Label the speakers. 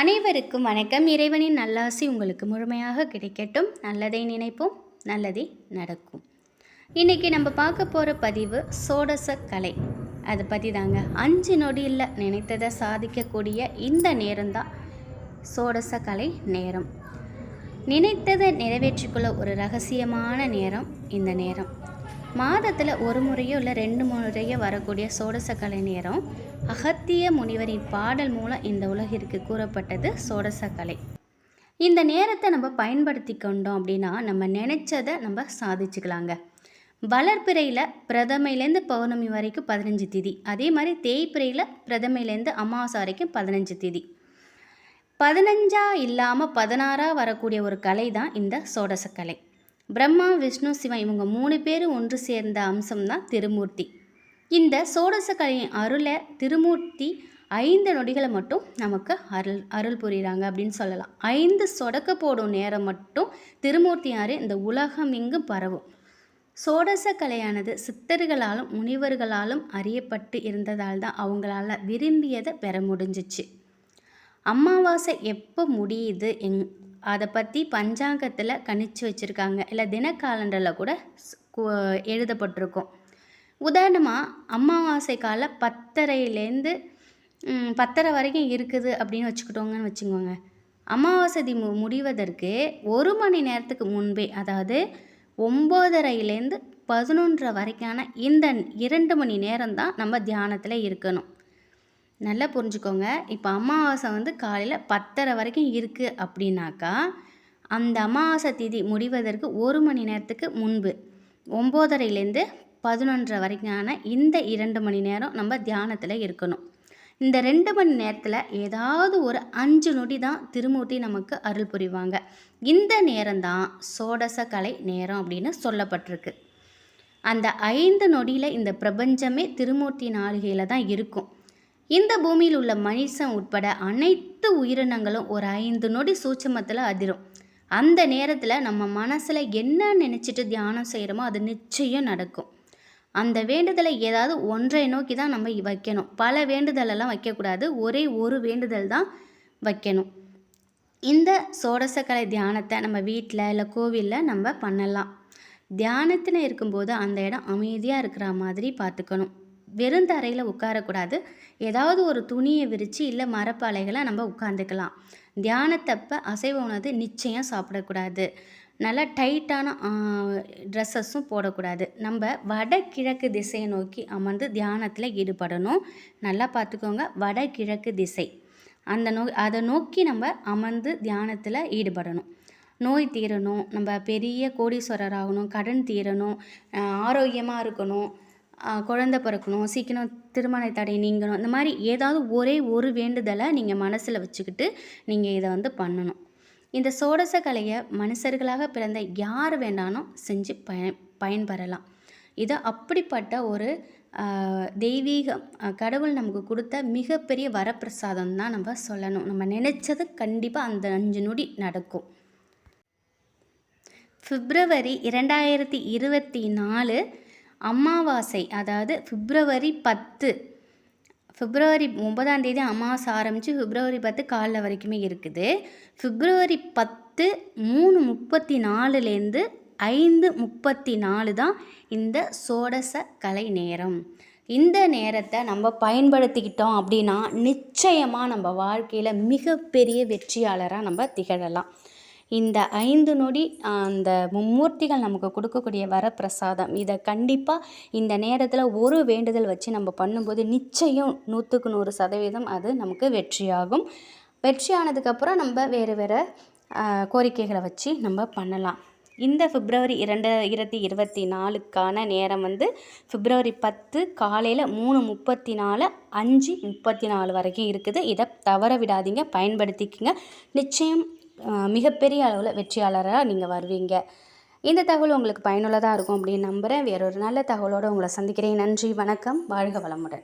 Speaker 1: அனைவருக்கும் வணக்கம். இறைவனின் நல்லாசி உங்களுக்கு முழுமையாக கிடைக்கட்டும். நல்லதை நினைப்போம், நல்லதே நடக்கும். இன்றைக்கி நம்ம பார்க்க போகிற பதிவு சோடச கலை. அதை பற்றி தாங்க. 5 நொடியில் நினைத்ததை சாதிக்கக்கூடிய இந்த நேரம்தான் சோடச கலை நேரம். நினைத்ததை நிறைவேற்றிக்கொள்ள ஒரு ரகசியமான நேரம் இந்த நேரம். மாதத்தில் ஒரு முறையோ இல்லை 2 முறையோ வரக்கூடிய சோடசக்கலை நேரம் அகத்திய முனிவரின் பாடல் மூலம் இந்த உலகிற்கு கூறப்பட்டது சோடசக்கலை. இந்த நேரத்தை நம்ம பயன்படுத்தி கொண்டோம் அப்படின்னா நம்ம நினச்சதை நம்ம சாதிச்சுக்கலாங்க. வளர்ப்பிறையில் பிரதமையிலேருந்து பௌர்ணமி வரைக்கும் 15 திதி, அதே மாதிரி தேய்பிறையில் பிரதமையிலேருந்து அமாவாசை வரைக்கும் 15 திதி. 15 இல்லாமல் 16 வரக்கூடிய ஒரு கலை தான் இந்த சோடசக்கலை. பிரம்மா, விஷ்ணு, சிவன் இவங்க 3 பேரும் ஒன்று சேர்ந்த அம்சம்தான் திருமூர்த்தி. இந்த சோடசக்கலையின் அருளை திருமூர்த்தி 5 நொடிகளை மட்டும் நமக்கு அருள் புரிகிறாங்க அப்படின்னு சொல்லலாம். 5 சொடக்க போடும் நேரம் மட்டும் திருமூர்த்தியார் இந்த உலகம் இங்கும் பரவும். சோடசக்கலையானது சித்தர்களாலும் முனிவர்களாலும் அறியப்பட்டு இருந்ததால் தான் அவங்களால விரும்பியதை பெற முடிஞ்சிச்சு. அமாவாசை எப்போ முடியுது அதை பற்றி பஞ்சாங்கத்தில் கணிச்சு வச்சுருக்காங்க, இல்லை தினக்காலண்டரில் கூட எழுதப்பட்டிருக்கும். உதாரணமாக அமாவாசை கால 10:30லேருந்து 10:30 வரைக்கும் இருக்குது அப்படின்னு வச்சுக்கிட்டோங்கன்னு வச்சுக்கோங்க. அமாவாசை முடிவதற்கு 1 மணி நேரத்துக்கு முன்பே, அதாவது 9:30லேருந்து 11:30 வரைக்கான இந்த 2 மணி நேரம் தான் நம்ம தியானத்தில் இருக்கணும். நல்லா புரிஞ்சுக்கோங்க. இப்போ அமாவாசை காலையில் 10:30 வரைக்கும் இருக்குது அப்படின்னாக்கா அந்த அமாவாசை திதி முடிவதற்கு 1 மணி நேரத்துக்கு முன்பு 9:30லேருந்து 11:30 வரைக்கான இந்த 2 மணி நேரம் நம்ம தியானத்தில் இருக்கணும். இந்த 2 மணி நேரத்தில் ஏதாவது ஒரு 5 நொடி தான் திருமூர்த்தி நமக்கு அருள் புரிவாங்க. இந்த நேரம்தான் சோடசக்கலை நேரம் அப்படின்னு சொல்லப்பட்டிருக்கு. அந்த 5 நொடியில் இந்த பிரபஞ்சமே திருமூர்த்தி நாளிகையில் தான் இருக்கும். இந்த பூமியில் உள்ள மனுஷன் உட்பட அனைத்து உயிரினங்களும் ஒரு 5 நொடி சூட்சமத்தில் அதிரும். அந்த நேரத்தில் நம்ம மனசில் என்ன நினச்சிட்டு தியானம் செய்கிறோமோ அது நிச்சயம் நடக்கும். அந்த வேண்டுதலை ஏதாவது ஒன்றை நோக்கி தான் நம்ம வைக்கணும். பல வேண்டுதலெல்லாம் வைக்கக்கூடாது. ஒரே ஒரு வேண்டுதல் தான் வைக்கணும். இந்த சோடசக்கலை தியானத்தை நம்ம வீட்டில் இல்லை கோவிலில் நம்ம பண்ணலாம். தியானத்தில் இருக்கும்போது அந்த இடம் அமைதியாக இருக்கிற மாதிரி பார்த்துக்கணும். வெறும் தரையில் உட்காரக்கூடாது. ஏதாவது ஒரு துணியை விரித்து இல்லை மரப்பாலைகளை நம்ம உட்காந்துக்கலாம். தியானத்தப்போ அசைவ உணவு நிச்சயம் சாப்பிடக்கூடாது. நல்லா டைட்டான ட்ரெஸ்ஸஸும் போடக்கூடாது. நம்ம வடகிழக்கு திசையை நோக்கி அமர்ந்து தியானத்தில் ஈடுபடணும். நல்லா பார்த்துக்கோங்க, வடகிழக்கு திசை அதை நோக்கி நம்ம அமர்ந்து தியானத்தில் ஈடுபடணும். நோய் தீரணும், நம்ம பெரிய கோடீஸ்வரர் ஆகணும், கடன் தீரணும், ஆரோக்கியமாக இருக்கணும், குழந்தை பிறக்கணும், சீக்கிரம் திருமண தடை நீங்கணும், இந்த மாதிரி ஏதாவது ஒரே ஒரு வேண்டுதலை நீங்கள் மனசில் வச்சுக்கிட்டு நீங்கள் இதை பண்ணணும். இந்த சோடசக்கலையை மனுஷர்களாக பிறந்த யார் வேண்டாலும் செஞ்சு பயன்பெறலாம். இது அப்படிப்பட்ட ஒரு தெய்வீக கடவுள் நமக்கு கொடுத்த மிகப்பெரிய வரப்பிரசாதம் தான் நம்ம சொல்லணும். நம்ம நினச்சது கண்டிப்பாக அந்த 5 நொடி நடக்கும். பிப்ரவரி 2024 அமாவாசை, அதாவது பிப்ரவரி 10, பிப்ரவரி 9ஆம் தேதி அமாவாசை ஆரம்பித்து பிப்ரவரி 10 காலைல வரைக்குமே இருக்குது. பிப்ரவரி 10 3:34லேருந்து 5:34 தான் இந்த சோடசக்கலை நேரம். இந்த நேரத்தை நம்ம பயன்படுத்திக்கிட்டோம் அப்படின்னா நிச்சயமாக நம்ம வாழ்க்கையில் மிகப்பெரிய வெற்றியாளராக நம்ம திகழலாம். இந்த 5 நொடி அந்த மும்மூர்த்திகள் நமக்கு கொடுக்கக்கூடிய வரப்பிரசாதம். இதை கண்டிப்பாக இந்த நேரத்தில் ஒரு வேண்டுதல் வச்சு நம்ம பண்ணும்போது நிச்சயம் 100க்கு 100% அது நமக்கு வெற்றியாகும். வெற்றியானதுக்கப்புறம் நம்ம வேறு கோரிக்கைகளை வச்சு நம்ம பண்ணலாம். இந்த பிப்ரவரி 2024க்கான நேரம் பிப்ரவரி 10 காலையில் 3:34, 5:34 வரைக்கும் இருக்குது. இதை தவற விடாதீங்க, பயன்படுத்திக்கங்க. நிச்சயம் மிகப்பெரிய அளவில் வெற்றியாளராக நீங்கள் வருவீங்க. இந்த தகவல் உங்களுக்கு பயனுள்ளதாக இருக்கும் அப்படின்னு நம்புகிறேன். வேறொரு நல்ல தகவலோடு உங்களை சந்திக்கிறேன். நன்றி, வணக்கம், வாழ்க வளமுடன்.